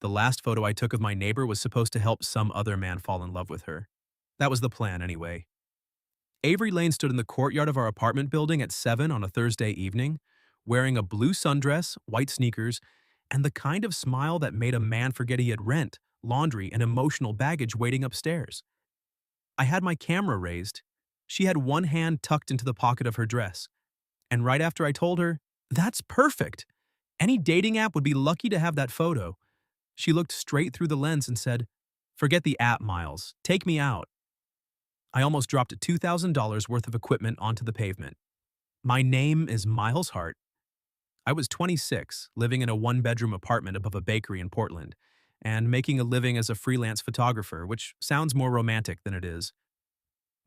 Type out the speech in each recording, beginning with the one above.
The last photo I took of my neighbor was supposed to help some other man fall in love with her. That was the plan, anyway. Avery Lane stood in the courtyard of our apartment building at 7 on a Thursday evening, wearing a blue sundress, white sneakers, and the kind of smile that made a man forget he had rent, laundry, and emotional baggage waiting upstairs. I had my camera raised. She had one hand tucked into the pocket of her dress. And right after I told her, "That's perfect! Any dating app would be lucky to have that photo," she looked straight through the lens and said, "Forget the app, Miles. Take me out." I almost dropped $2,000 worth of equipment onto the pavement. My name is Miles Hart. I was 26, living in a one-bedroom apartment above a bakery in Portland, and making a living as a freelance photographer, which sounds more romantic than it is.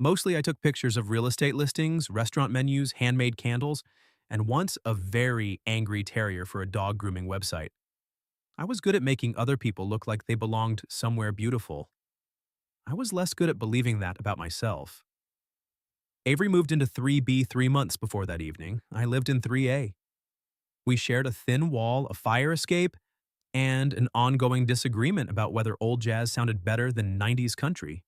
Mostly I took pictures of real estate listings, restaurant menus, handmade candles, and once a very angry terrier for a dog grooming website. I was good at making other people look like they belonged somewhere beautiful. I was less good at believing that about myself. Avery moved into 3B 3 months before that evening. I lived in 3A. We shared a thin wall, a fire escape, and an ongoing disagreement about whether old jazz sounded better than 90s country.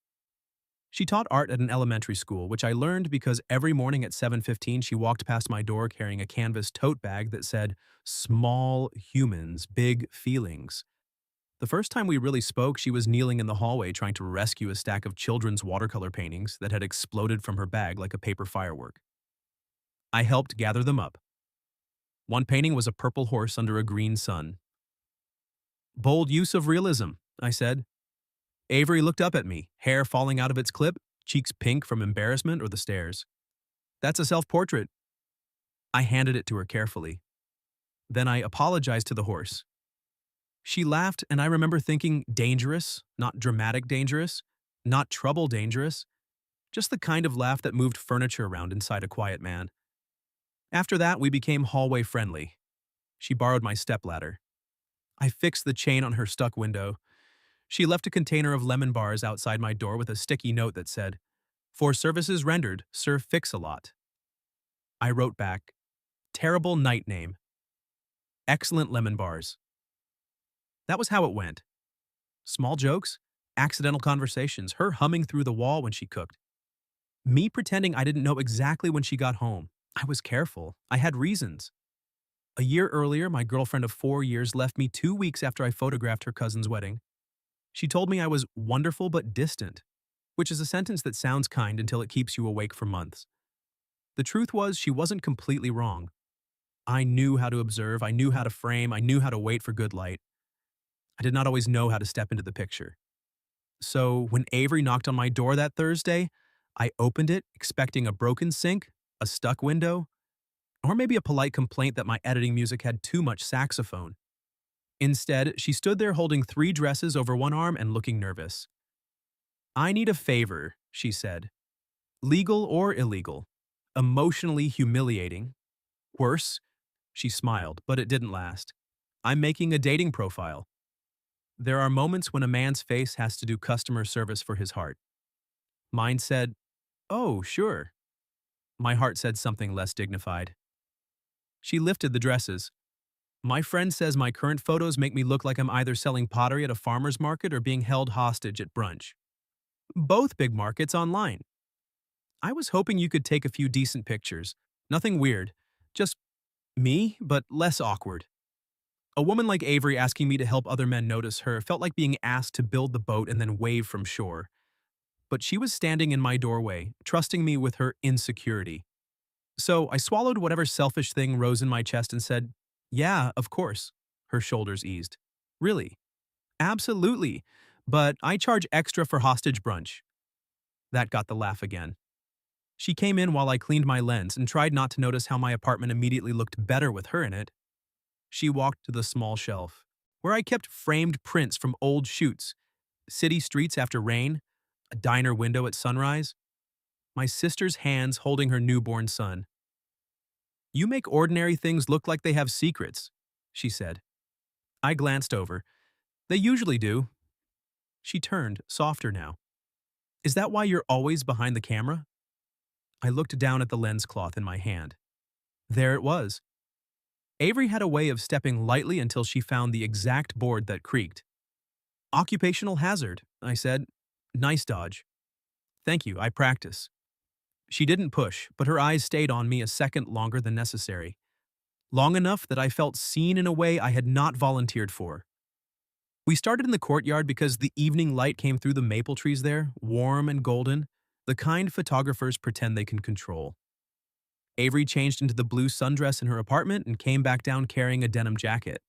She taught art at an elementary school, which I learned because every morning at 7:15 she walked past my door carrying a canvas tote bag that said, "Small humans, big feelings." The first time we really spoke, she was kneeling in the hallway trying to rescue a stack of children's watercolor paintings that had exploded from her bag like a paper firework. I helped gather them up. One painting was a purple horse under a green sun. "Bold use of realism," I said. Avery looked up at me, hair falling out of its clip, cheeks pink from embarrassment or the stares. "That's a self-portrait." I handed it to her carefully. Then I apologized to the horse. She laughed, and I remember thinking dangerous, not dramatic dangerous, not trouble dangerous, just the kind of laugh that moved furniture around inside a quiet man. After that, we became hallway friendly. She borrowed my stepladder. I fixed the chain on her stuck window. She left a container of lemon bars outside my door with a sticky note that said, "For services rendered, Sir Fix-a-Lot." I wrote back, "Terrible night name. Excellent lemon bars." That was how it went. Small jokes, accidental conversations, her humming through the wall when she cooked. Me pretending I didn't know exactly when she got home. I was careful. I had reasons. A year earlier, my girlfriend of 4 years left me 2 weeks after I photographed her cousin's wedding. She told me I was wonderful but distant, which is a sentence that sounds kind until it keeps you awake for months. The truth was, she wasn't completely wrong. I knew how to observe, I knew how to frame, I knew how to wait for good light. I did not always know how to step into the picture. So when Avery knocked on my door that Thursday, I opened it expecting a broken sink, a stuck window, or maybe a polite complaint that my editing music had too much saxophone. Instead, she stood there holding 3 dresses over one arm and looking nervous. "I need a favor," she said. "Legal or illegal. Emotionally humiliating. Worse." She smiled, but it didn't last. "I'm making a dating profile." There are moments when a man's face has to do customer service for his heart. Mine said, "Oh, sure." My heart said something less dignified. She lifted the dresses. "My friend says my current photos make me look like I'm either selling pottery at a farmer's market or being held hostage at brunch. Both big markets online. I was hoping you could take a few decent pictures. Nothing weird. Just me, but less awkward." A woman like Avery asking me to help other men notice her felt like being asked to build the boat and then wave from shore. But she was standing in my doorway, trusting me with her insecurity. So I swallowed whatever selfish thing rose in my chest and said, "Yeah, of course." Her shoulders eased. "Really?" "Absolutely. But I charge extra for hostage brunch." That got the laugh again. She came in while I cleaned my lens and tried not to notice how my apartment immediately looked better with her in it. She walked to the small shelf, where I kept framed prints from old shoots, city streets after rain, a diner window at sunrise, my sister's hands holding her newborn son. "You make ordinary things look like they have secrets," she said. I glanced over. "They usually do." She turned, softer now. "Is that why you're always behind the camera?" I looked down at the lens cloth in my hand. There it was. Avery had a way of stepping lightly until she found the exact board that creaked, Occupational hazard, I said. Nice dodge. Thank you, I practice. She didn't push, but her eyes stayed on me a second longer than necessary. Long enough that I felt seen in a way I had not volunteered for. We started in the courtyard because the evening light came through the maple trees there, warm and golden, the kind photographers pretend they can control. Avery changed into the blue sundress in her apartment and came back down carrying a denim jacket.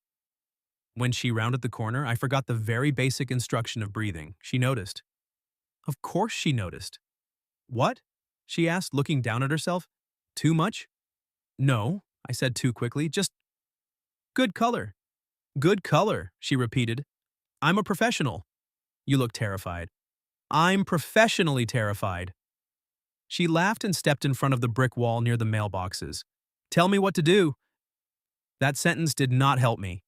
When she rounded the corner, I forgot the very basic instruction of breathing. She noticed. Of course she noticed. What? She asked, looking down at herself. Too much? No, I said too quickly. Just good color. Good color, she repeated. I'm a professional. You look terrified. I'm professionally terrified. She laughed and stepped in front of the brick wall near the mailboxes. Tell me what to do. That sentence did not help me.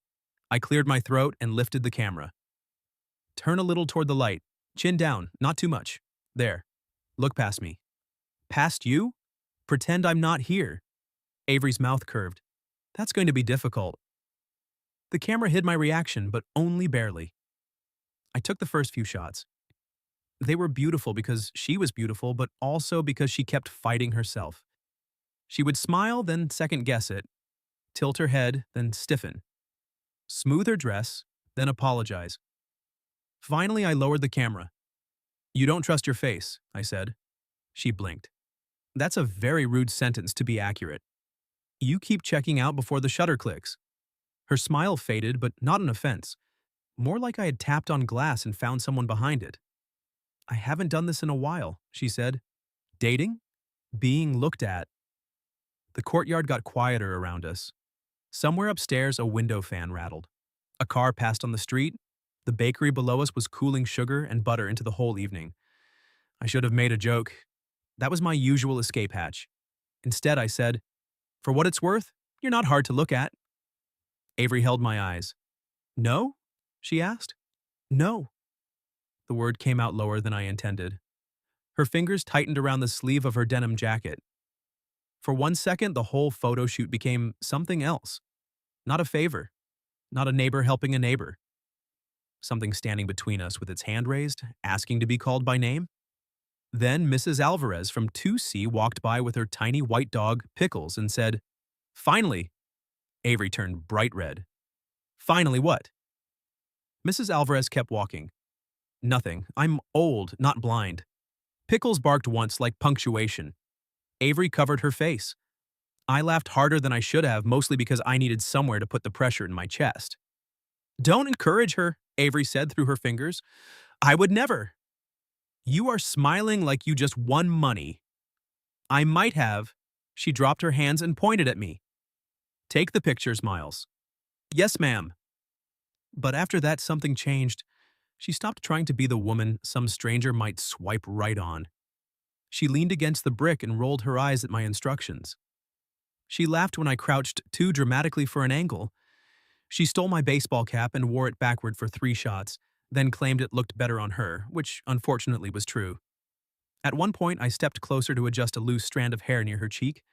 I cleared my throat and lifted the camera. Turn a little toward the light. Chin down, not too much. There. Look past me. Past you? Pretend I'm not here. Avery's mouth curved. That's going to be difficult. The camera hid my reaction, but only barely. I took the first few shots. They were beautiful because she was beautiful, but also because she kept fighting herself. She would smile, then second-guess it, tilt her head, then stiffen, smooth her dress, then apologize. Finally, I lowered the camera. You don't trust your face, I said. She blinked. That's a very rude sentence to be accurate. You keep checking out before the shutter clicks. Her smile faded, but not an offense. More like I had tapped on glass and found someone behind it. I haven't done this in a while, she said. Dating? Being looked at. The courtyard got quieter around us. Somewhere upstairs, a window fan rattled. A car passed on the street. The bakery below us was cooling sugar and butter into the whole evening. I should have made a joke. That was my usual escape hatch. Instead, I said, For what it's worth, you're not hard to look at. Avery held my eyes. No? She asked. No. The word came out lower than I intended. Her fingers tightened around the sleeve of her denim jacket. For 1 second, the whole photo shoot became something else. Not a favor. Not a neighbor helping a neighbor. Something standing between us with its hand raised, asking to be called by name. Then Mrs. Alvarez from 2C walked by with her tiny white dog, Pickles, and said, Finally! Avery turned bright red. Finally what? Mrs. Alvarez kept walking. Nothing. I'm old, not blind. Pickles barked once like punctuation. Avery covered her face. I laughed harder than I should have, mostly because I needed somewhere to put the pressure in my chest. Don't encourage her, Avery said through her fingers. I would never. You are smiling like you just won money. I might have. She dropped her hands and pointed at me. Take the pictures, Miles. Yes, ma'am. But after that, something changed. She stopped trying to be the woman some stranger might swipe right on. She leaned against the brick and rolled her eyes at my instructions. She laughed when I crouched too dramatically for an angle. She stole my baseball cap and wore it backward for 3 shots, then claimed it looked better on her, which unfortunately was true. At one point, I stepped closer to adjust a loose strand of hair near her cheek.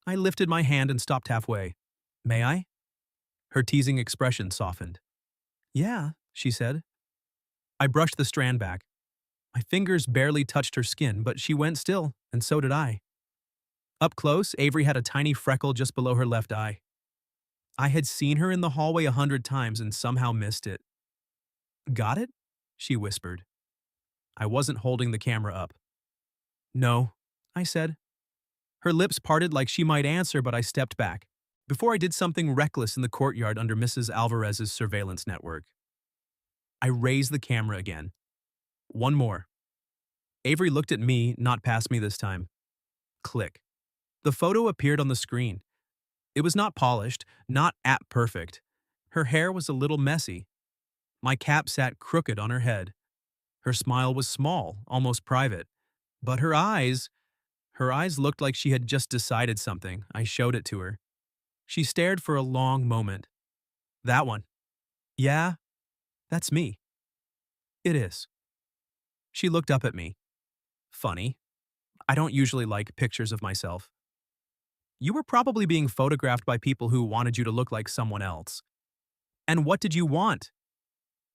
I lifted my hand and stopped halfway. May I? Her teasing expression softened. Yeah, she said. I brushed the strand back. My fingers barely touched her skin, but she went still, and so did I. Up close, Avery had a tiny freckle just below her left eye. I had seen her in the hallway 100 times and somehow missed it. Got it? She whispered. I wasn't holding the camera up. No, I said. Her lips parted like she might answer, but I stepped back, before I did something reckless in the courtyard under Mrs. Alvarez's surveillance network. I raised the camera again. One more. Avery looked at me, not past me this time. Click. The photo appeared on the screen. It was not polished, not app-perfect. Her hair was a little messy. My cap sat crooked on her head. Her smile was small, almost private. But her eyes looked like she had just decided something. I showed it to her. She stared for a long moment. That one. Yeah, that's me. It is. She looked up at me. Funny. I don't usually like pictures of myself. You were probably being photographed by people who wanted you to look like someone else. And what did you want?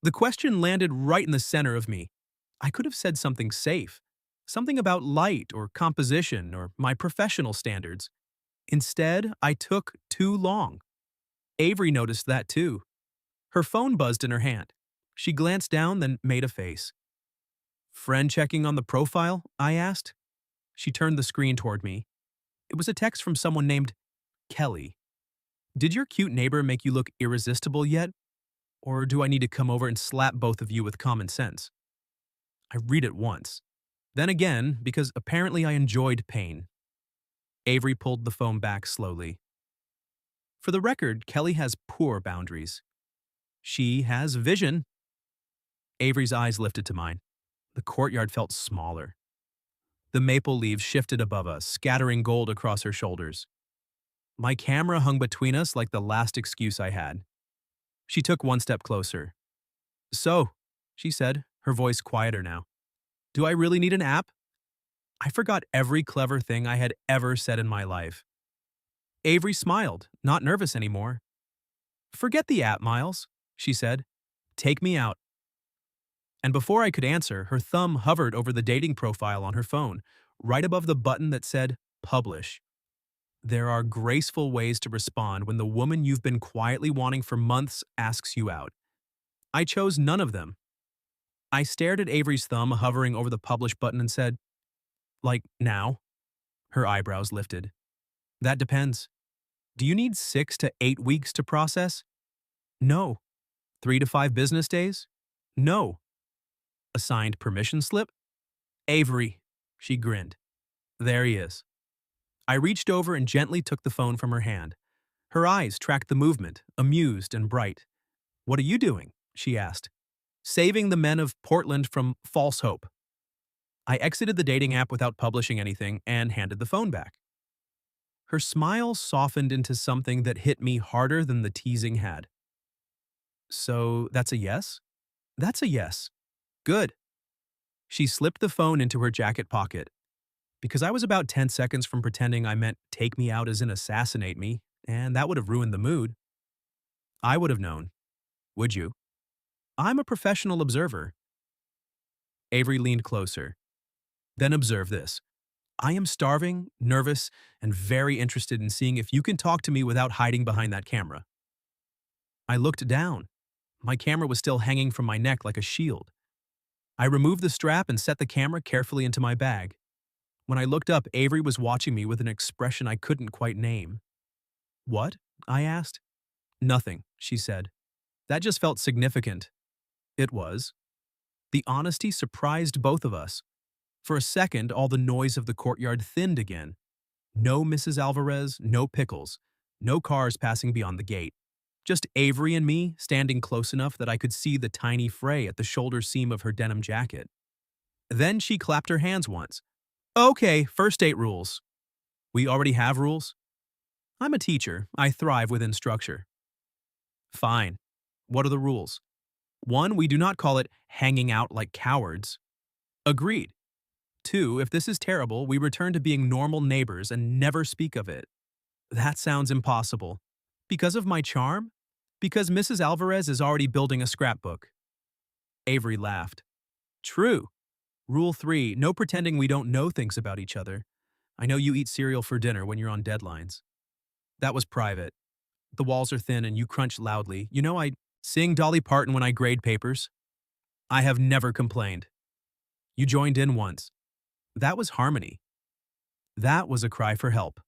The question landed right in the center of me. I could have said something safe, something about light or composition or my professional standards. Instead, I took too long. Avery noticed that too. Her phone buzzed in her hand. She glanced down, then made a face. Friend checking on the profile? I asked. She turned the screen toward me. It was a text from someone named Kelly. Did your cute neighbor make you look irresistible yet? Or do I need to come over and slap both of you with common sense? I read it once. Then again, because apparently I enjoyed pain. Avery pulled the phone back slowly. For the record, Kelly has poor boundaries. She has vision. Avery's eyes lifted to mine. The courtyard felt smaller. The maple leaves shifted above us, scattering gold across her shoulders. My camera hung between us like the last excuse I had. She took one step closer. So, she said, her voice quieter now. Do I really need an app? I forgot every clever thing I had ever said in my life. Avery smiled, not nervous anymore. Forget the app, Miles, she said. Take me out. And before I could answer, her thumb hovered over the dating profile on her phone, right above the button that said Publish. There are graceful ways to respond when the woman you've been quietly wanting for months asks you out. I chose none of them. I stared at Avery's thumb hovering over the Publish button and said, like, now? Her eyebrows lifted. That depends. Do you need 6 to 8 weeks to process? No. 3 to 5 business days? No. A signed permission slip? Avery, she grinned. There he is. I reached over and gently took the phone from her hand. Her eyes tracked the movement, amused and bright. What are you doing? She asked. Saving the men of Portland from false hope. I exited the dating app without publishing anything and handed the phone back. Her smile softened into something that hit me harder than the teasing had. So that's a yes? That's a yes. Good. She slipped the phone into her jacket pocket. Because I was about 10 seconds from pretending I meant take me out as in assassinate me, and that would have ruined the mood. I would have known. Would you? I'm a professional observer. Avery leaned closer. Then observe this. I am starving, nervous, and very interested in seeing if you can talk to me without hiding behind that camera. I looked down. My camera was still hanging from my neck like a shield. I removed the strap and set the camera carefully into my bag. When I looked up, Avery was watching me with an expression I couldn't quite name. What? I asked. Nothing, she said. That just felt significant. It was. The honesty surprised both of us. For a second, all the noise of the courtyard thinned again. No Mrs. Alvarez, no pickles, no cars passing beyond the gate. Just Avery and me standing close enough that I could see the tiny fray at the shoulder seam of her denim jacket. Then she clapped her hands once. Okay, first date rules. We already have rules? I'm a teacher. I thrive within structure. Fine. What are the rules? 1, we do not call it hanging out like cowards. Agreed. 2, if this is terrible, we return to being normal neighbors and never speak of it. That sounds impossible. Because of my charm? Because Mrs. Alvarez is already building a scrapbook. Avery laughed. True. Rule 3, no pretending we don't know things about each other. I know you eat cereal for dinner when you're on deadlines. That was private. The walls are thin and you crunch loudly. You know I sing Dolly Parton when I grade papers. I have never complained. You joined in once. That was harmony. That was a cry for help.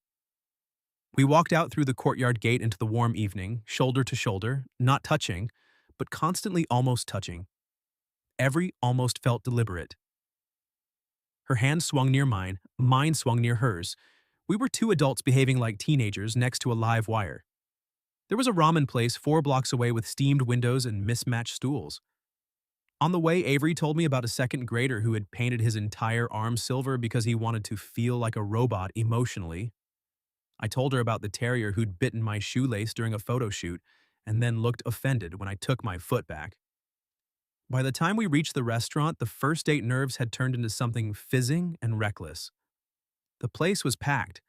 We walked out through the courtyard gate into the warm evening, shoulder to shoulder, not touching, but constantly almost touching. Every almost felt deliberate. Her hand swung near mine swung near hers. We were 2 adults behaving like teenagers next to a live wire. There was a ramen place 4 blocks away with steamed windows and mismatched stools. On the way, Avery told me about a second grader who had painted his entire arm silver because he wanted to feel like a robot emotionally. I told her about the terrier who'd bitten my shoelace during a photo shoot and then looked offended when I took my foot back. By the time we reached the restaurant, the first date nerves had turned into something fizzing and reckless. The place was packed,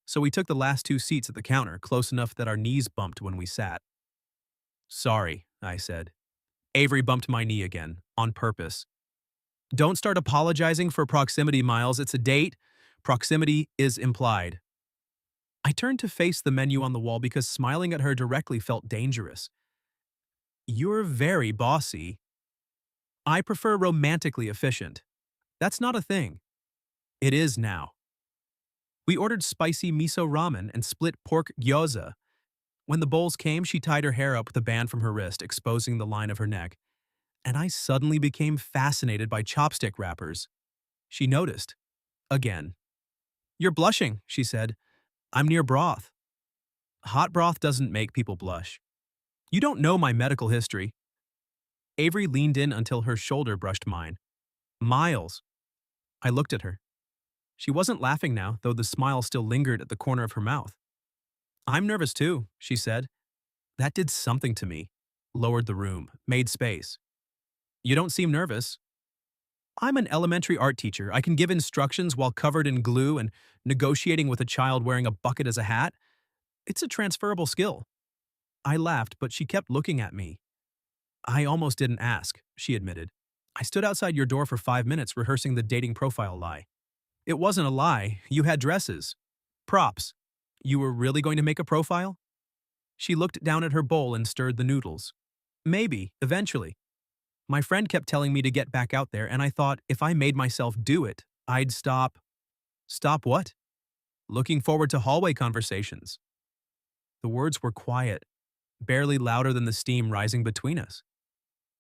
so we took the last 2 seats at the counter, close enough that our knees bumped when we sat. Sorry, I said. Avery bumped my knee again, on purpose. Don't start apologizing for proximity, Miles. It's a date. Proximity is implied. I turned to face the menu on the wall because smiling at her directly felt dangerous. You're very bossy. I prefer romantically efficient. That's not a thing. It is now. We ordered spicy miso ramen and split pork gyoza. When the bowls came, she tied her hair up with a band from her wrist, exposing the line of her neck. And I suddenly became fascinated by chopstick wrappers. She noticed. Again. You're blushing, she said. I'm near broth. Hot broth doesn't make people blush. You don't know my medical history. Avery leaned in until her shoulder brushed mine. Miles. I looked at her. She wasn't laughing now, though the smile still lingered at the corner of her mouth. I'm nervous too, she said. That did something to me. Lowered the room, made space. You don't seem nervous. I'm an elementary art teacher. I can give instructions while covered in glue and negotiating with a child wearing a bucket as a hat. It's a transferable skill. I laughed, but she kept looking at me. I almost didn't ask, she admitted. I stood outside your door for 5 minutes rehearsing the dating profile lie. It wasn't a lie. You had dresses. Props. You were really going to make a profile? She looked down at her bowl and stirred the noodles. Maybe, eventually. My friend kept telling me to get back out there, and I thought if I made myself do it, I'd stop. Stop what? Looking forward to hallway conversations. The words were quiet, barely louder than the steam rising between us.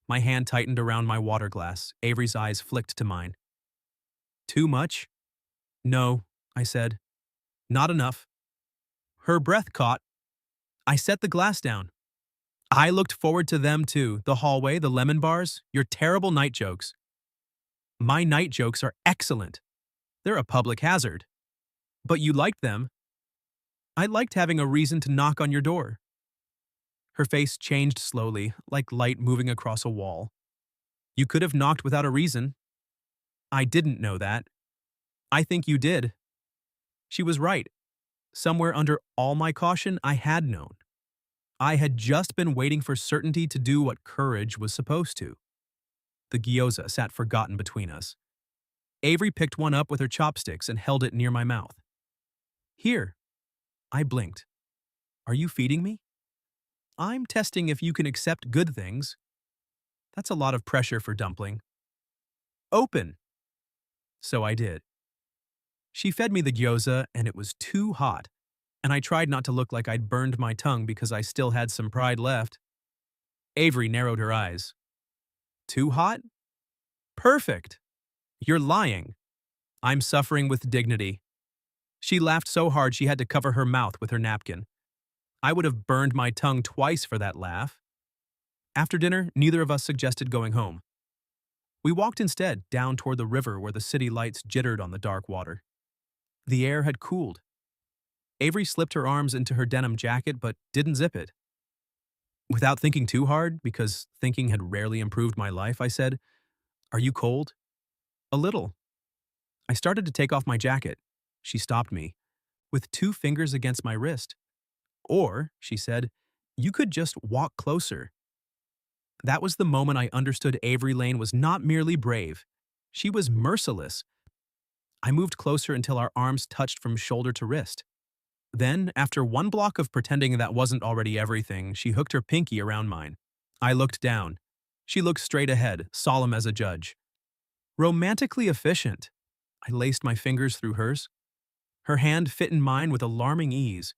My hand tightened around my water glass. Avery's eyes flicked to mine. Too much? No, I said. Not enough. Her breath caught. I set the glass down. I looked forward to them too, the hallway, the lemon bars, your terrible night jokes. My night jokes are excellent. They're a public hazard. But you liked them. I liked having a reason to knock on your door. Her face changed slowly, like light moving across a wall. You could have knocked without a reason. I didn't know that. I think you did. She was right. Somewhere under all my caution, I had known. I had just been waiting for certainty to do what courage was supposed to. The gyoza sat forgotten between us. Avery picked one up with her chopsticks and held it near my mouth. Here. I blinked. Are you feeding me? I'm testing if you can accept good things. That's a lot of pressure for Dumpling. Open. So I did. She fed me the gyoza, and it was too hot, and I tried not to look like I'd burned my tongue because I still had some pride left. Avery narrowed her eyes. Too hot? Perfect. You're lying. I'm suffering with dignity. She laughed so hard she had to cover her mouth with her napkin. I would have burned my tongue twice for that laugh. After dinner, neither of us suggested going home. We walked instead down toward the river where the city lights jittered on the dark water. The air had cooled. Avery slipped her arms into her denim jacket but didn't zip it. Without thinking too hard, because thinking had rarely improved my life, I said, Are you cold? A little. I started to take off my jacket. She stopped me, with 2 fingers against my wrist. Or, she said, you could just walk closer. That was the moment I understood Avery Lane was not merely brave. She was merciless. I moved closer until our arms touched from shoulder to wrist. Then, after 1 block of pretending that wasn't already everything, she hooked her pinky around mine. I looked down. She looked straight ahead, solemn as a judge. Romantically efficient. I laced my fingers through hers. Her hand fit in mine with alarming ease.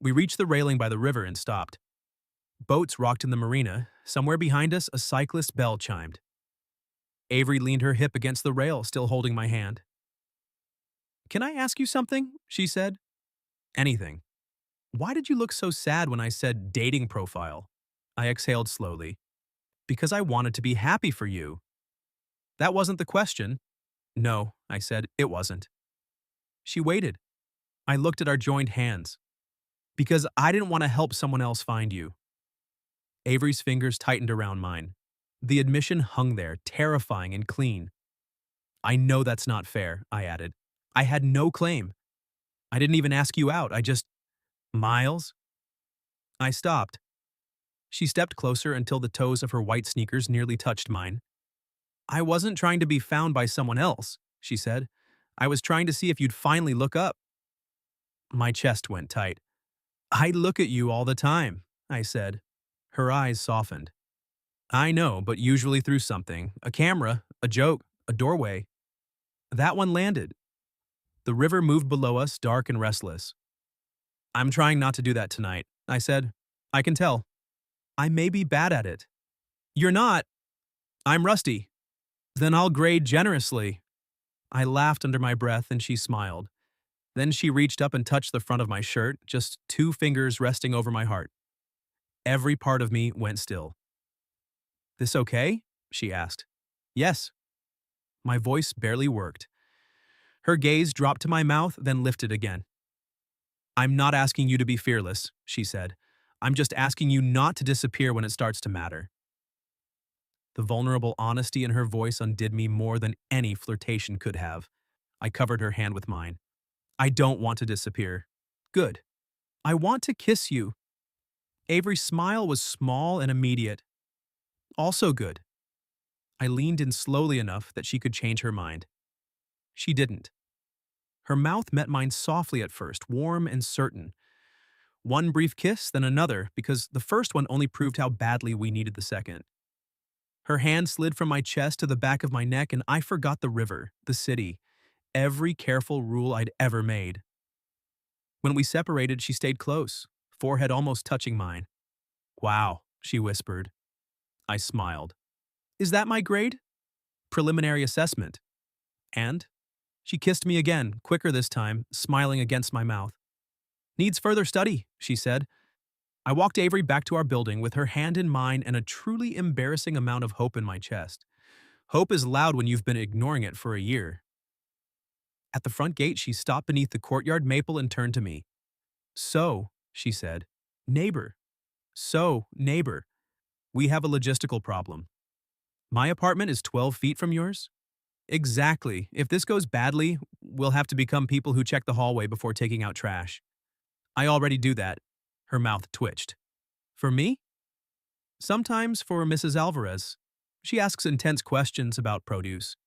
We reached the railing by the river and stopped. Boats rocked in the marina. Somewhere behind us, a cyclist's bell chimed. Avery leaned her hip against the rail, still holding my hand. Can I ask you something? She said. Anything. Why did you look so sad when I said dating profile? I exhaled slowly. Because I wanted to be happy for you. That wasn't the question. No, I said, it wasn't. She waited. I looked at our joined hands. Because I didn't want to help someone else find you. Avery's fingers tightened around mine. The admission hung there, terrifying and clean. I know that's not fair, I added. I had no claim. I didn't even ask you out. I just... Miles? I stopped. She stepped closer until the toes of her white sneakers nearly touched mine. I wasn't trying to be found by someone else, she said. I was trying to see if you'd finally look up. My chest went tight. I look at you all the time, I said. Her eyes softened. I know, but usually through something. A camera, a joke, a doorway. That one landed. The river moved below us, dark and restless. I'm trying not to do that tonight, I said. I can tell. I may be bad at it. You're not. I'm rusty. Then I'll grade generously. I laughed under my breath and she smiled. Then she reached up and touched the front of my shirt, just 2 fingers resting over my heart. Every part of me went still. This okay? She asked. Yes. My voice barely worked. Her gaze dropped to my mouth, then lifted again. I'm not asking you to be fearless, she said. I'm just asking you not to disappear when it starts to matter. The vulnerable honesty in her voice undid me more than any flirtation could have. I covered her hand with mine. I don't want to disappear. Good. I want to kiss you. Avery's smile was small and immediate. Also good. I leaned in slowly enough that she could change her mind. She didn't. Her mouth met mine softly at first, warm and certain. One brief kiss, then another, because the first one only proved how badly we needed the second. Her hand slid from my chest to the back of my neck, and I forgot the river, the city, every careful rule I'd ever made. When we separated, she stayed close, forehead almost touching mine. Wow, she whispered. I smiled. Is that my grade? Preliminary assessment. And? She kissed me again, quicker this time, smiling against my mouth. Needs further study, she said. I walked Avery back to our building with her hand in mine and a truly embarrassing amount of hope in my chest. Hope is loud when you've been ignoring it for a year. At the front gate, she stopped beneath the courtyard maple and turned to me. So, she said, neighbor. So, neighbor, we have a logistical problem. My apartment is 12 feet from yours? Exactly. If this goes badly, we'll have to become people who check the hallway before taking out trash. I already do that. Her mouth twitched. For me? Sometimes for Mrs. Alvarez. She asks intense questions about produce.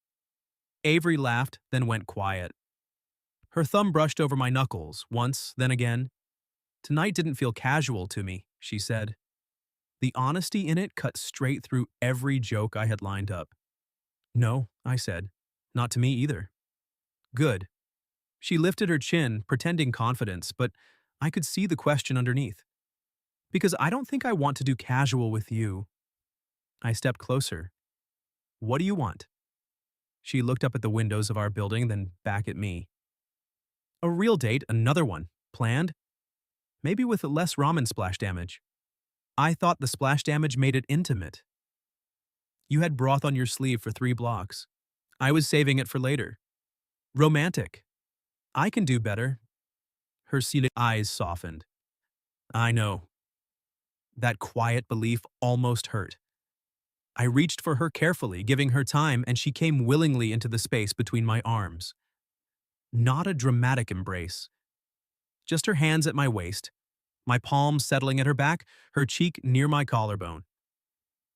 Avery laughed, then went quiet. Her thumb brushed over my knuckles, once, then again. Tonight didn't feel casual to me, she said. The honesty in it cut straight through every joke I had lined up. No, I said. Not to me either. Good. She lifted her chin, pretending confidence, but I could see the question underneath. Because I don't think I want to do casual with you. I stepped closer. What do you want? She looked up at the windows of our building, then back at me. A real date, another one. Planned? Maybe with less ramen splash damage. I thought the splash damage made it intimate. You had broth on your sleeve for 3 blocks. I was saving it for later. Romantic. I can do better. Her sealed eyes softened. I know. That quiet belief almost hurt. I reached for her carefully, giving her time, and she came willingly into the space between my arms. Not a dramatic embrace. Just her hands at my waist, my palms settling at her back, her cheek near my collarbone.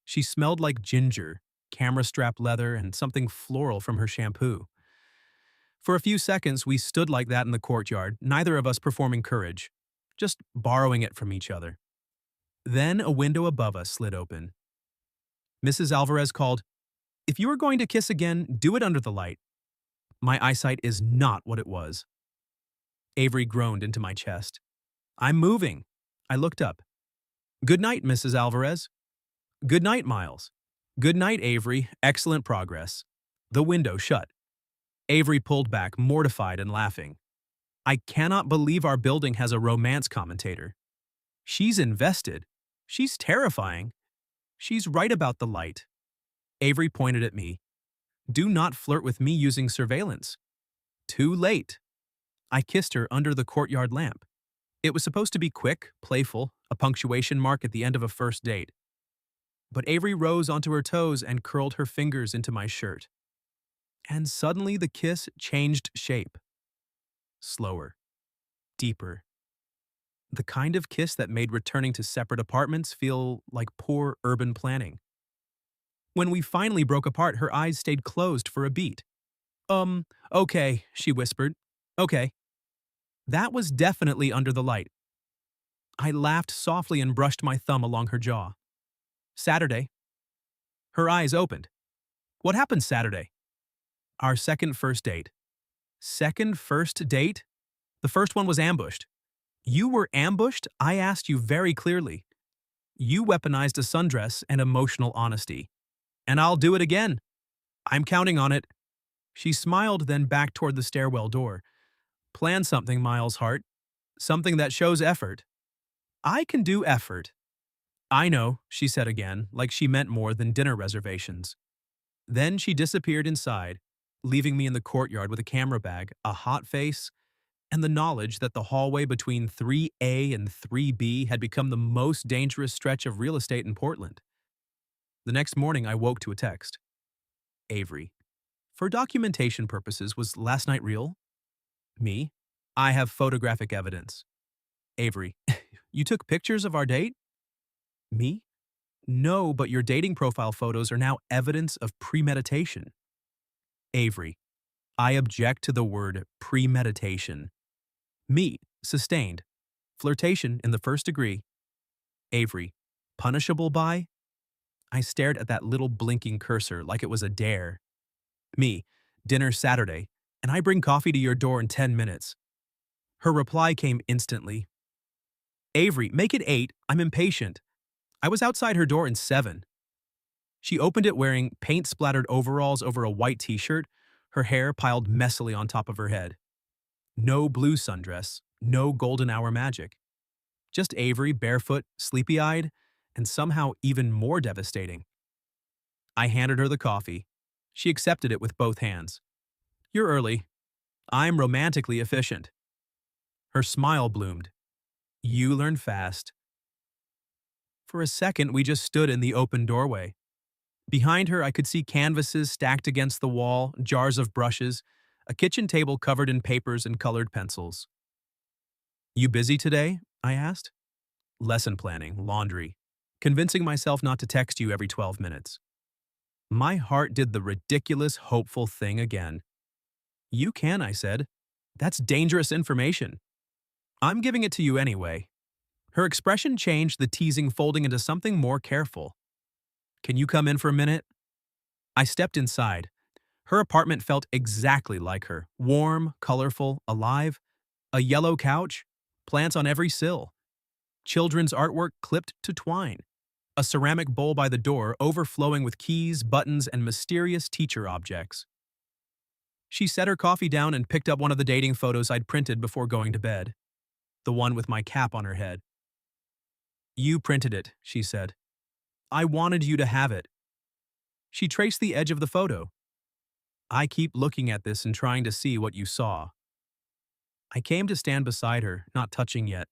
She smelled like ginger, camera strap leather, and something floral from her shampoo. For a few seconds, we stood like that in the courtyard, neither of us performing courage, just borrowing it from each other. Then a window above us slid open. Mrs. Alvarez called, "If you are going to kiss again, do it under the light." My eyesight is not what it was. Avery groaned into my chest. I'm moving. I looked up. Good night, Mrs. Alvarez. Good night, Miles. Good night, Avery. Excellent progress. The window shut. Avery pulled back, mortified and laughing. I cannot believe our building has a romance commentator. She's invested. She's terrifying. She's right about the light. Avery pointed at me. Do not flirt with me using surveillance. Too late. I kissed her under the courtyard lamp. It was supposed to be quick, playful, a punctuation mark at the end of a first date. But Avery rose onto her toes and curled her fingers into my shirt. And suddenly the kiss changed shape. Slower. Deeper. The kind of kiss that made returning to separate apartments feel like poor urban planning. When we finally broke apart, her eyes stayed closed for a beat. Okay, she whispered. Okay. That was definitely under the light. I laughed softly and brushed my thumb along her jaw. Saturday. Her eyes opened. What happened Saturday? Our second first date. Second first date? The first one was ambushed. You were ambushed? I asked you very clearly. You weaponized a sundress and emotional honesty. And I'll do it again. I'm counting on it. She smiled, then backed toward the stairwell door. Plan something, Miles Hart. Something that shows effort. I can do effort. I know, she said again, like she meant more than dinner reservations. Then she disappeared inside, leaving me in the courtyard with a camera bag, a hot face, and the knowledge that the hallway between 3A and 3B had become the most dangerous stretch of real estate in Portland. The next morning, I woke to a text. Avery. For documentation purposes, was last night real? Me. I have photographic evidence. Avery. You took pictures of our date? Me. No, but your dating profile photos are now evidence of premeditation. Avery. I object to the word premeditation. Me. Sustained. Flirtation in the first degree. Avery. Punishable by? I stared at that little blinking cursor like it was a dare. Me. Dinner Saturday, and I bring coffee to your door in 10 minutes. Her reply came instantly. Avery, make it 8. I'm impatient. I was outside her door in 7. She opened it wearing paint-splattered overalls over a white t-shirt, her hair piled messily on top of her head. No blue sundress, no golden hour magic. Just Avery, barefoot, sleepy-eyed, and somehow even more devastating. I handed her the coffee. She accepted it with both hands. You're early. I'm romantically efficient. Her smile bloomed. You learn fast. For a second, we just stood in the open doorway. Behind her, I could see canvases stacked against the wall, jars of brushes, a kitchen table covered in papers and colored pencils. You busy today? I asked. Lesson planning, laundry, convincing myself not to text you every 12 minutes. My heart did the ridiculous, hopeful thing again. You can, I said. That's dangerous information. I'm giving it to you anyway. Her expression changed, the teasing folding into something more careful. Can you come in for a minute? I stepped inside. Her apartment felt exactly like her. Warm, colorful, alive. A yellow couch, plants on every sill. Children's artwork clipped to twine. A ceramic bowl by the door overflowing with keys, buttons, and mysterious teacher objects. She set her coffee down and picked up one of the dating photos I'd printed before going to bed. The one with my cap on her head. You printed it, she said. I wanted you to have it. She traced the edge of the photo. I keep looking at this and trying to see what you saw. I came to stand beside her, not touching yet.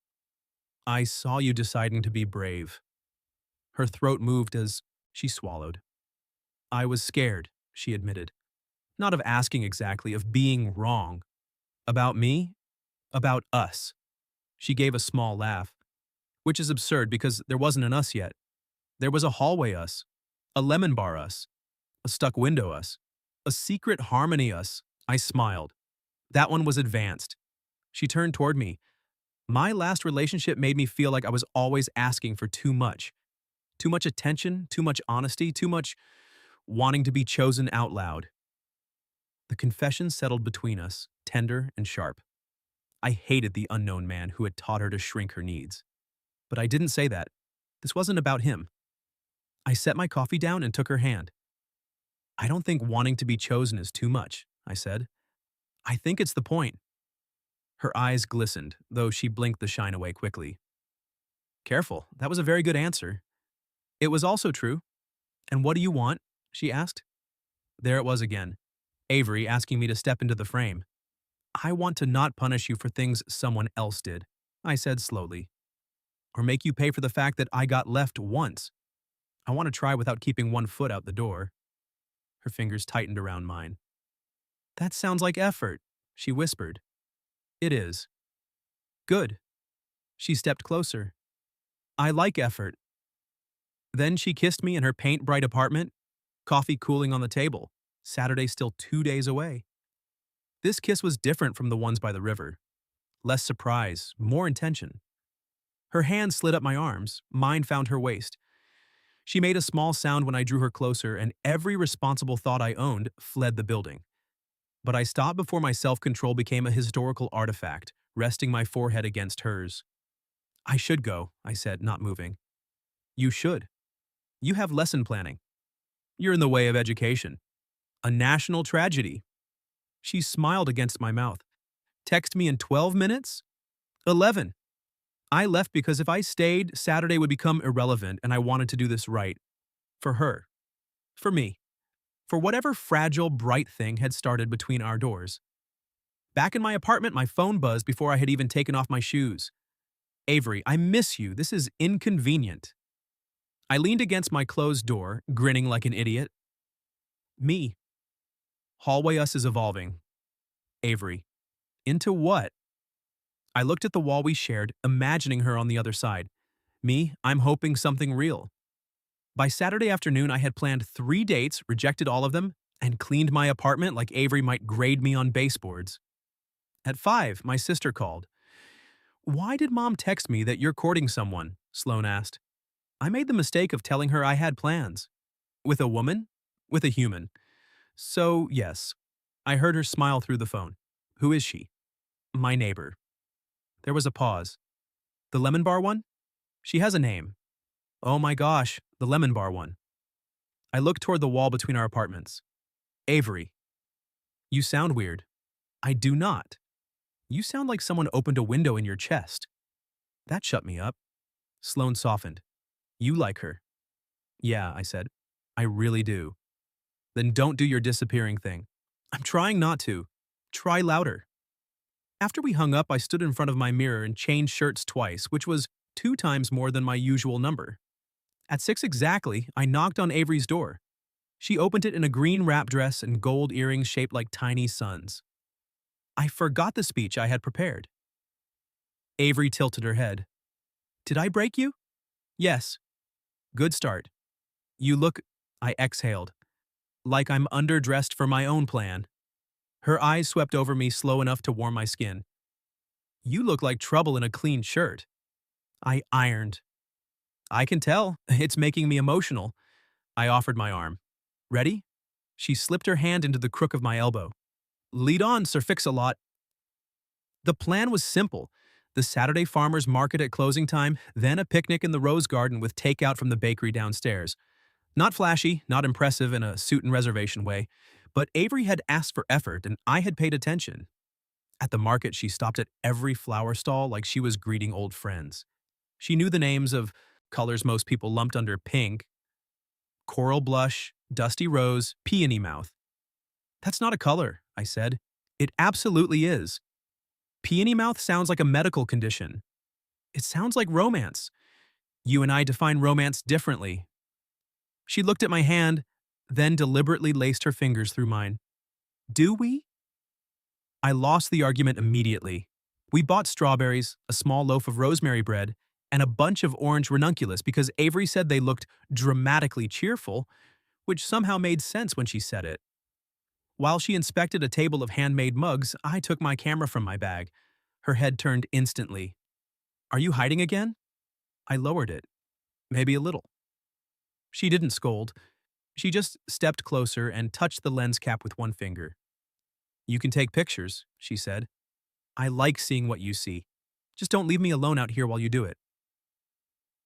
I saw you deciding to be brave. Her throat moved as she swallowed. I was scared, she admitted. Not of asking exactly, of being wrong. About me? About us. She gave a small laugh. Which is absurd because there wasn't an us yet. There was a hallway us, a lemon bar us, a stuck window us, a secret harmony us. I smiled. That one was advanced. She turned toward me. My last relationship made me feel like I was always asking for too much. Too much attention, too much honesty, too much wanting to be chosen out loud. The confession settled between us, tender and sharp. I hated the unknown man who had taught her to shrink her needs. But I didn't say that. This wasn't about him. I set my coffee down and took her hand. I don't think wanting to be chosen is too much, I said. I think it's the point. Her eyes glistened, though she blinked the shine away quickly. Careful, that was a very good answer. It was also true. And what do you want? She asked. There it was again. Avery asking me to step into the frame. I want to not punish you for things someone else did, I said slowly. Or make you pay for the fact that I got left once. I want to try without keeping one foot out the door. Her fingers tightened around mine. That sounds like effort, she whispered. It is. Good. She stepped closer. I like effort. Then she kissed me in her paint-bright apartment, coffee cooling on the table. Saturday still 2 days away. This kiss was different from the ones by the river. Less surprise, more intention. Her hand slid up my arms, mine found her waist. She made a small sound when I drew her closer, and every responsible thought I owned fled the building. But I stopped before my self-control became a historical artifact, resting my forehead against hers. I should go, I said, not moving. You should. You have lesson planning. You're in the way of education. A national tragedy. She smiled against my mouth. Text me in 12 minutes? 11. I left because if I stayed, Saturday would become irrelevant, and I wanted to do this right. For her. For me. For whatever fragile, bright thing had started between our doors. Back in my apartment, my phone buzzed before I had even taken off my shoes. Avery, I miss you. This is inconvenient. I leaned against my closed door, grinning like an idiot. Me. Hallway us is evolving. Avery. Into what? I looked at the wall we shared, imagining her on the other side. Me, I'm hoping something real. By Saturday afternoon, I had planned 3 dates, rejected all of them, and cleaned my apartment like Avery might grade me on baseboards. At 5, my sister called. Why did Mom text me that you're courting someone? Sloan asked. I made the mistake of telling her I had plans. With a woman? With a human. So, yes. I heard her smile through the phone. Who is she? My neighbor. There was a pause. The lemon bar one? She has a name. Oh my gosh, the lemon bar one. I looked toward the wall between our apartments. Avery. You sound weird. I do not. You sound like someone opened a window in your chest. That shut me up. Sloan softened. You like her. Yeah, I said. I really do. Then don't do your disappearing thing. I'm trying not to. Try louder. After we hung up, I stood in front of my mirror and changed shirts twice, which was 2 times more than my usual number. At 6 exactly, I knocked on Avery's door. She opened it in a green wrap dress and gold earrings shaped like tiny suns. I forgot the speech I had prepared. Avery tilted her head. Did I break you? Yes. Good start. You look, I exhaled, like I'm underdressed for my own plan. Her eyes swept over me slow enough to warm my skin. You look like trouble in a clean shirt. I ironed. I can tell. It's making me emotional. I offered my arm. Ready? She slipped her hand into the crook of my elbow. Lead on, Sir Fix-a-Lot. The plan was simple. The Saturday farmer's market at closing time, then a picnic in the rose garden with takeout from the bakery downstairs. Not flashy, not impressive in a suit and reservation way, but Avery had asked for effort and I had paid attention. At the market, she stopped at every flower stall like she was greeting old friends. She knew the names of colors most people lumped under pink, coral blush, dusty rose, peony mouth. That's not a color, I said. It absolutely is. Peony mouth sounds like a medical condition. It sounds like romance. You and I define romance differently. She looked at my hand, then deliberately laced her fingers through mine. Do we? I lost the argument immediately. We bought strawberries, a small loaf of rosemary bread, and a bunch of orange ranunculus because Avery said they looked dramatically cheerful, which somehow made sense when she said it. While she inspected a table of handmade mugs, I took my camera from my bag. Her head turned instantly. Are you hiding again? I lowered it. Maybe a little. She didn't scold. She just stepped closer and touched the lens cap with one finger. You can take pictures, she said. I like seeing what you see. Just don't leave me alone out here while you do it.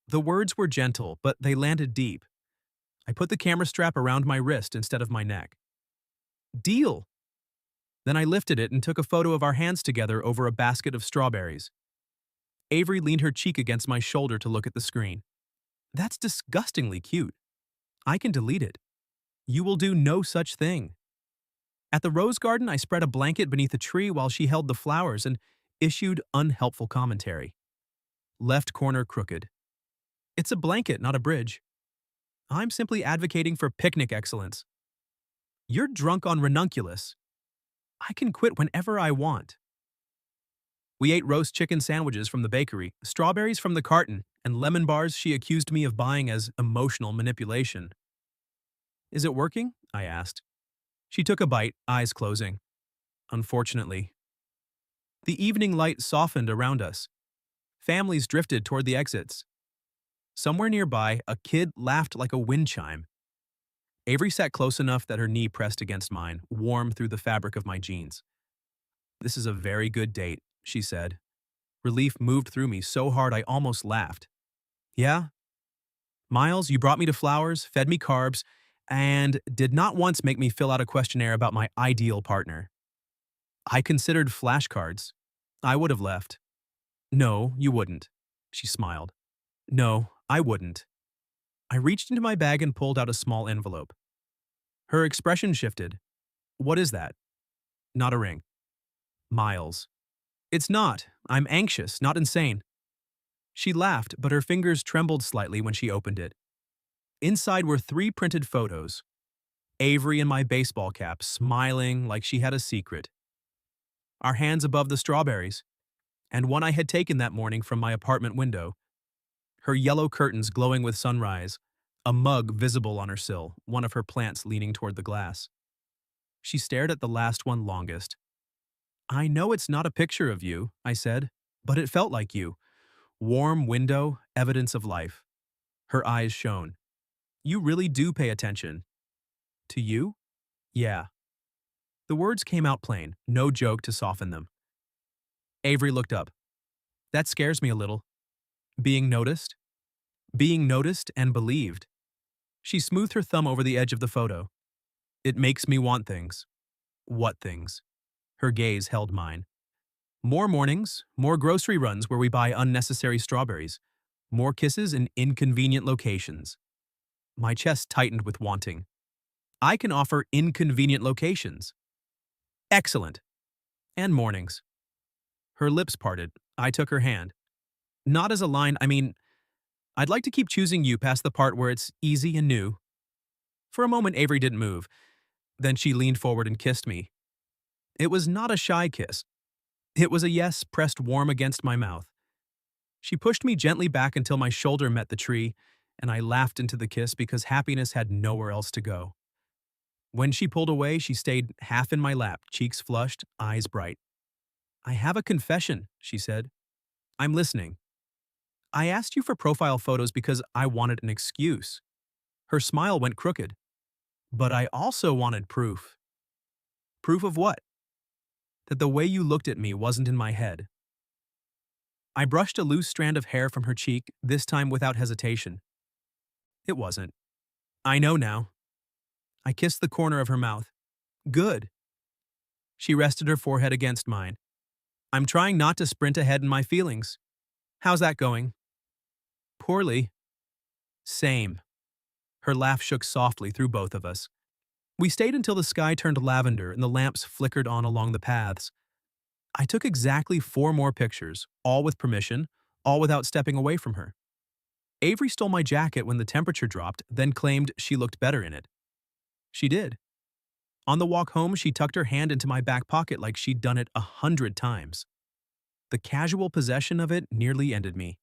The words were gentle, but they landed deep. I put the camera strap around my wrist instead of my neck. Deal! Then I lifted it and took a photo of our hands together over a basket of strawberries. Avery leaned her cheek against my shoulder to look at the screen. That's disgustingly cute. I can delete it. You will do no such thing. At the rose garden, I spread a blanket beneath a tree while she held the flowers and issued unhelpful commentary. Left corner crooked. It's a blanket, not a bridge. I'm simply advocating for picnic excellence. You're drunk on ranunculus. I can quit whenever I want. We ate roast chicken sandwiches from the bakery, strawberries from the carton, and lemon bars she accused me of buying as emotional manipulation. Is it working? I asked. She took a bite, eyes closing. Unfortunately. The evening light softened around us. Families drifted toward the exits. Somewhere nearby, a kid laughed like a wind chime. Avery sat close enough that her knee pressed against mine, warm through the fabric of my jeans. This is a very good date, she said. Relief moved through me so hard I almost laughed. Yeah? Miles, you brought me to flowers, fed me carbs, and did not once make me fill out a questionnaire about my ideal partner. I considered flashcards. I would have left. No, you wouldn't. She smiled. No, I wouldn't. I reached into my bag and pulled out a small envelope. Her expression shifted. What is that? Not a ring. Miles. It's not. I'm anxious, not insane. She laughed, but her fingers trembled slightly when she opened it. Inside were 3 printed photos. Avery in my baseball cap, smiling like she had a secret. Our hands above the strawberries, and one I had taken that morning from my apartment window. Her yellow curtains glowing with sunrise, a mug visible on her sill, one of her plants leaning toward the glass. She stared at the last one longest. I know it's not a picture of you, I said, but it felt like you. Warm window, evidence of life. Her eyes shone. You really do pay attention. To you? Yeah. The words came out plain, no joke to soften them. Avery looked up. That scares me a little. Being noticed? Being noticed and believed. She smoothed her thumb over the edge of the photo. It makes me want things. What things? Her gaze held mine. More mornings, more grocery runs where we buy unnecessary strawberries, more kisses in inconvenient locations. My chest tightened with wanting. I can offer inconvenient locations. Excellent. And mornings. Her lips parted. I took her hand. Not as a line, I'd like to keep choosing you past the part where it's easy and new. For a moment, Avery didn't move. Then she leaned forward and kissed me. It was not a shy kiss. It was a yes pressed warm against my mouth. She pushed me gently back until my shoulder met the tree, and I laughed into the kiss because happiness had nowhere else to go. When she pulled away, she stayed half in my lap, cheeks flushed, eyes bright. I have a confession, she said. I'm listening. I asked you for profile photos because I wanted an excuse. Her smile went crooked. But I also wanted proof. Proof of what? That the way you looked at me wasn't in my head. I brushed a loose strand of hair from her cheek, this time without hesitation. It wasn't. I know now. I kissed the corner of her mouth. Good. She rested her forehead against mine. I'm trying not to sprint ahead in my feelings. How's that going? Poorly. Same. Her laugh shook softly through both of us. We stayed until the sky turned lavender and the lamps flickered on along the paths. I took exactly 4 more pictures, all with permission, all without stepping away from her. Avery stole my jacket when the temperature dropped, then claimed she looked better in it. She did. On the walk home, she tucked her hand into my back pocket like she'd done it 100 times. The casual possession of it nearly ended me.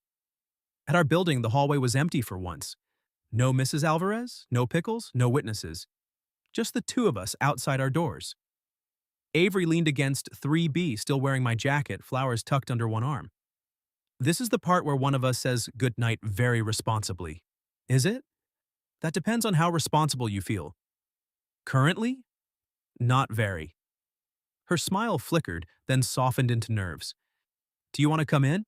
At our building, the hallway was empty for once. No Mrs. Alvarez, no pickles, no witnesses. Just the 2 of us outside our doors. Avery leaned against 3B, still wearing my jacket, flowers tucked under one arm. This is the part where one of us says goodnight very responsibly. Is it? That depends on how responsible you feel. Currently? Not very. Her smile flickered, then softened into nerves. Do you want to come in?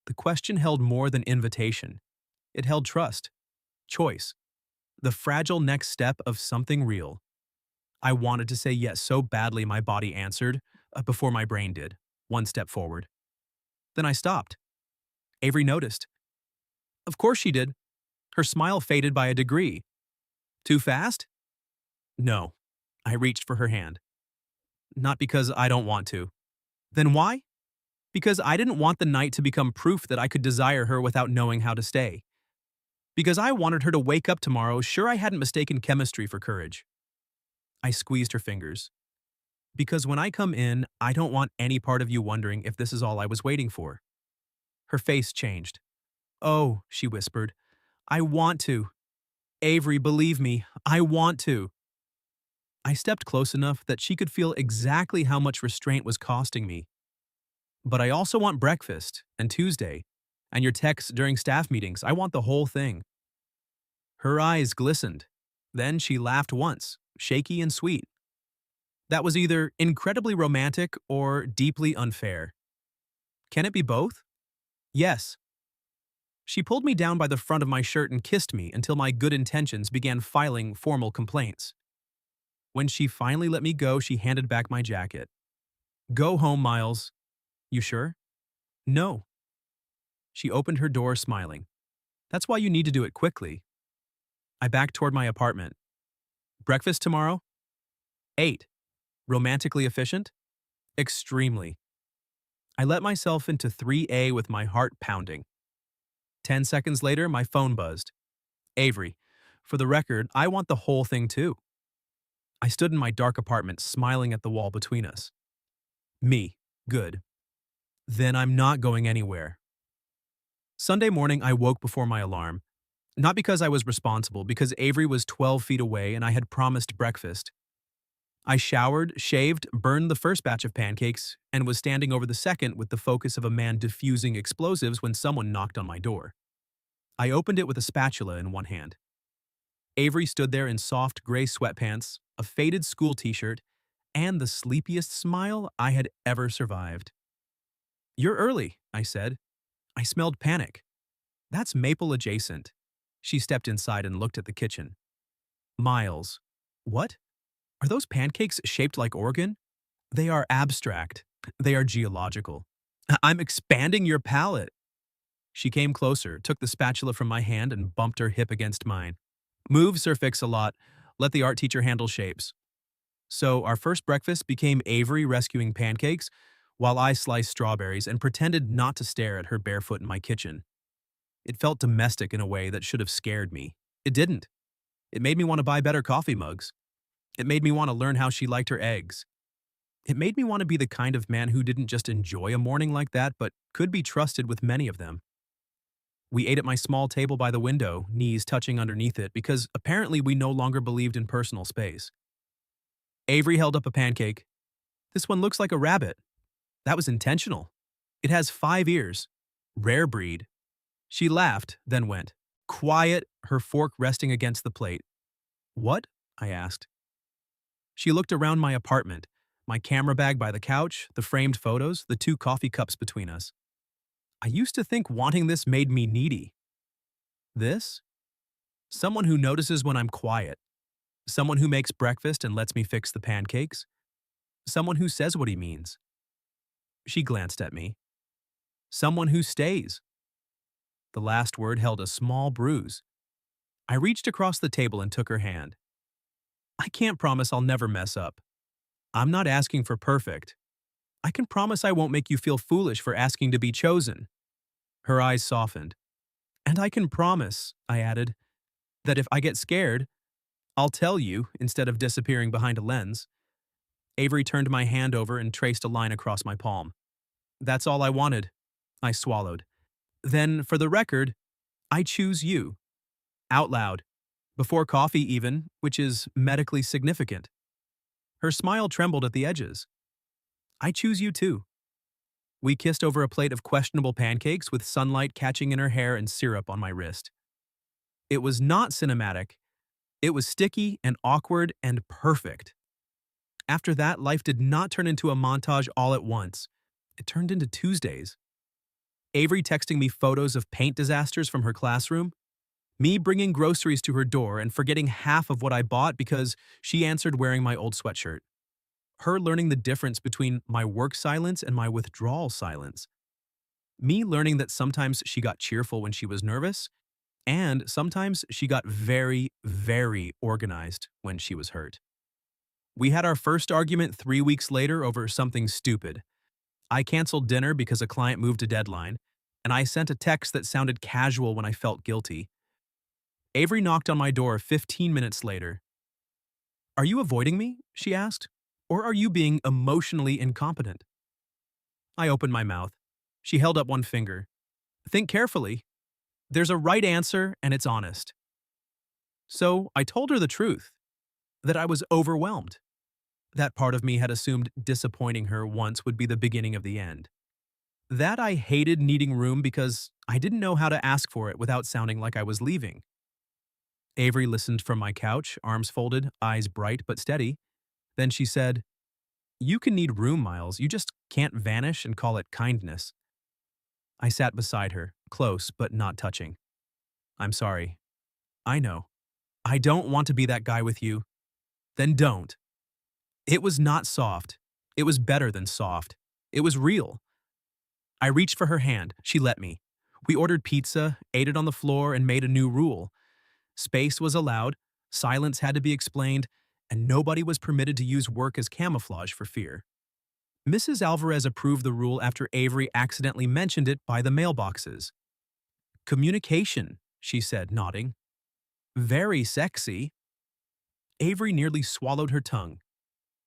The question held more than invitation. It held trust, choice, the fragile next step of something real. I wanted to say yes so badly my body answered, before my brain did, one step forward. Then I stopped. Avery noticed. Of course she did. Her smile faded by a degree. Too fast? No. I reached for her hand. Not because I don't want to. Then why? Because I didn't want the night to become proof that I could desire her without knowing how to stay. Because I wanted her to wake up tomorrow sure I hadn't mistaken chemistry for courage. I squeezed her fingers. Because when I come in, I don't want any part of you wondering if this is all I was waiting for. Her face changed. Oh, she whispered. I want to. Avery, believe me, I want to. I stepped close enough that she could feel exactly how much restraint was costing me. But I also want breakfast, and Tuesday, and your texts during staff meetings. I want the whole thing. Her eyes glistened. Then she laughed once, shaky and sweet. That was either incredibly romantic or deeply unfair. Can it be both? Yes. She pulled me down by the front of my shirt and kissed me until my good intentions began filing formal complaints. When she finally let me go, she handed back my jacket. Go home, Miles. You sure? No. She opened her door, smiling. That's why you need to do it quickly. I backed toward my apartment. Breakfast tomorrow? 8. Romantically efficient? Extremely. I let myself into 3A with my heart pounding. 10 seconds later, my phone buzzed. Avery, for the record, I want the whole thing too. I stood in my dark apartment, smiling at the wall between us. Me. Good. Then I'm not going anywhere. Sunday morning, I woke before my alarm. Not because I was responsible, because Avery was 12 feet away and I had promised breakfast. I showered, shaved, burned the first batch of pancakes, and was standing over the second with the focus of a man diffusing explosives when someone knocked on my door. I opened it with a spatula in one hand. Avery stood there in soft gray sweatpants, a faded school t-shirt, and the sleepiest smile I had ever survived. You're early, I said. I smelled panic. That's maple adjacent. She stepped inside and looked at the kitchen. Miles. What? Are those pancakes shaped like Oregon? They are abstract. They are geological. I'm expanding your palate. She came closer, took the spatula from my hand, and bumped her hip against mine. Move, Sir Fix-a-Lot. Let the art teacher handle shapes. So our first breakfast became Avery rescuing pancakes, while I sliced strawberries and pretended not to stare at her barefoot in my kitchen. It felt domestic in a way that should have scared me. It didn't. It made me want to buy better coffee mugs. It made me want to learn how she liked her eggs. It made me want to be the kind of man who didn't just enjoy a morning like that, but could be trusted with many of them. We ate at my small table by the window, knees touching underneath it, because apparently we no longer believed in personal space. Avery held up a pancake. This one looks like a rabbit. That was intentional. It has 5 ears. Rare breed. She laughed, then went. Quiet, her fork resting against the plate. What? I asked. She looked around my apartment, my camera bag by the couch, the framed photos, the 2 coffee cups between us. I used to think wanting this made me needy. This? Someone who notices when I'm quiet. Someone who makes breakfast and lets me fix the pancakes. Someone who says what he means. She glanced at me. Someone who stays. The last word held a small bruise. I reached across the table and took her hand. I can't promise I'll never mess up. I'm not asking for perfect. I can promise I won't make you feel foolish for asking to be chosen. Her eyes softened. And I can promise, I added, that if I get scared, I'll tell you instead of disappearing behind a lens. Avery turned my hand over and traced a line across my palm. That's all I wanted. I swallowed. Then, for the record, I choose you. Out loud. Before coffee even, which is medically significant. Her smile trembled at the edges. I choose you too. We kissed over a plate of questionable pancakes with sunlight catching in her hair and syrup on my wrist. It was not cinematic. It was sticky and awkward and perfect. After that, life did not turn into a montage all at once. It turned into Tuesdays. Avery texting me photos of paint disasters from her classroom. Me bringing groceries to her door and forgetting half of what I bought because she answered wearing my old sweatshirt. Her learning the difference between my work silence and my withdrawal silence. Me learning that sometimes she got cheerful when she was nervous, and sometimes she got very, very organized when she was hurt. We had our first argument 3 weeks later over something stupid. I canceled dinner because a client moved a deadline, and I sent a text that sounded casual when I felt guilty. Avery knocked on my door 15 minutes later. Are you avoiding me? She asked. Or are you being emotionally incompetent? I opened my mouth. She held up one finger. Think carefully. There's a right answer, and it's honest. So I told her the truth, that I was overwhelmed. That part of me had assumed disappointing her once would be the beginning of the end. That I hated needing room because I didn't know how to ask for it without sounding like I was leaving. Avery listened from my couch, arms folded, eyes bright but steady. Then she said, "You can need room, Miles. You just can't vanish and call it kindness." I sat beside her, close but not touching. "I'm sorry. I know. I don't want to be that guy with you." "Then don't." It was not soft. It was better than soft. It was real. I reached for her hand. She let me. We ordered pizza, ate it on the floor, and made a new rule. Space was allowed, silence had to be explained, and nobody was permitted to use work as camouflage for fear. Mrs. Alvarez approved the rule after Avery accidentally mentioned it by the mailboxes. "Communication," she said, nodding. "Very sexy." Avery nearly swallowed her tongue.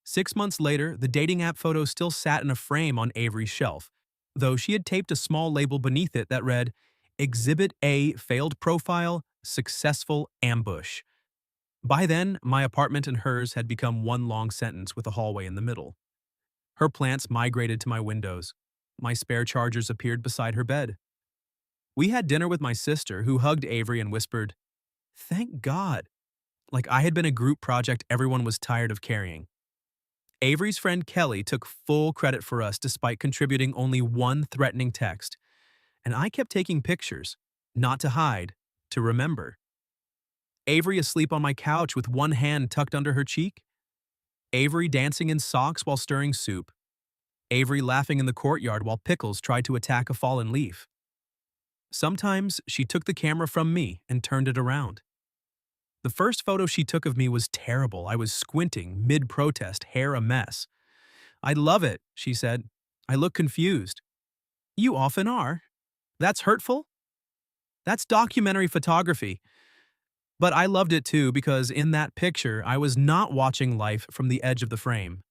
6 months later, the dating app photo still sat in a frame on Avery's shelf, though she had taped a small label beneath it that read, "Exhibit A failed profile, successful ambush." By then, my apartment and hers had become one long sentence with a hallway in the middle. Her plants migrated to my windows. My spare chargers appeared beside her bed. We had dinner with my sister, who hugged Avery and whispered, "Thank God," like I had been a group project everyone was tired of carrying. Avery's friend Kelly took full credit for us despite contributing only one threatening text, and I kept taking pictures, not to hide, to remember. Avery asleep on my couch with one hand tucked under her cheek. Avery dancing in socks while stirring soup. Avery laughing in the courtyard while Pickles tried to attack a fallen leaf. Sometimes she took the camera from me and turned it around. The first photo she took of me was terrible. I was squinting, mid-protest, hair a mess. "I love it," she said. "I look confused." "You often are. That's hurtful?" "That's documentary photography." But I loved it too because in that picture, I was not watching life from the edge of the frame.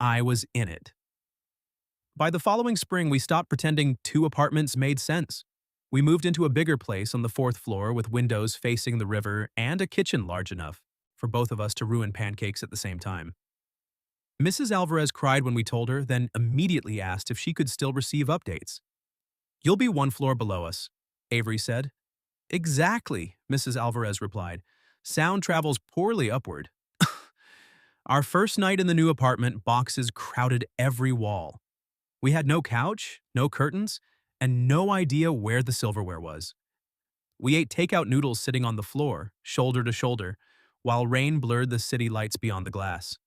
I was in it. By the following spring, we stopped pretending 2 apartments made sense. We moved into a bigger place on the 4th floor with windows facing the river and a kitchen large enough for both of us to ruin pancakes at the same time. Mrs. Alvarez cried when we told her, then immediately asked if she could still receive updates. "You'll be 1 floor below us," Avery said. "Exactly," Mrs. Alvarez replied. "Sound travels poorly upward." Our first night in the new apartment, boxes crowded every wall. We had no couch, no curtains, and no idea where the silverware was. We ate takeout noodles sitting on the floor, shoulder to shoulder, while rain blurred the city lights beyond the glass.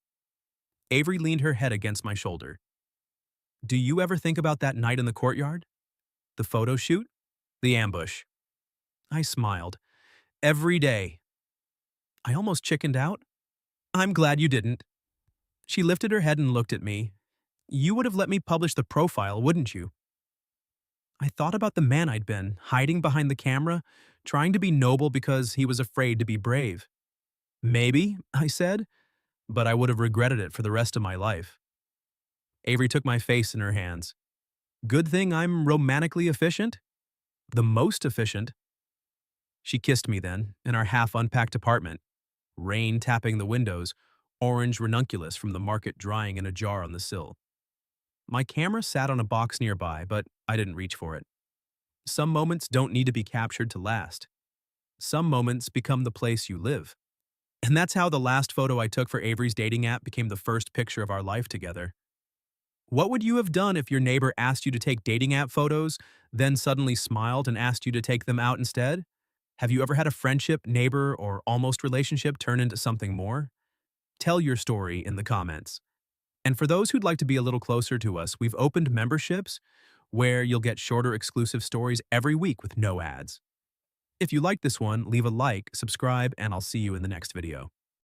Avery leaned her head against my shoulder. "Do you ever think about that night in the courtyard? The photo shoot? The ambush?" I smiled. "Every day." I almost chickened out. "I'm glad you didn't." She lifted her head and looked at me. "You would have let me publish the profile, wouldn't you?" I thought about the man I'd been, hiding behind the camera, trying to be noble because he was afraid to be brave. "Maybe," I said, "but I would have regretted it for the rest of my life." Avery took my face in her hands. "Good thing I'm romantically efficient? The most efficient." She kissed me then, in our half-unpacked apartment, rain tapping the windows, orange ranunculus from the market drying in a jar on the sill. My camera sat on a box nearby, but I didn't reach for it. Some moments don't need to be captured to last. Some moments become the place you live. And that's how the last photo I took for Avery's dating app became the first picture of our life together. What would you have done if your neighbor asked you to take dating app photos, then suddenly smiled and asked you to take them out instead? Have you ever had a friendship, neighbor, or almost relationship turn into something more? Tell your story in the comments. And for those who'd like to be a little closer to us, we've opened memberships where you'll get shorter exclusive stories every week with no ads. If you like this one, leave a like, subscribe, and I'll see you in the next video.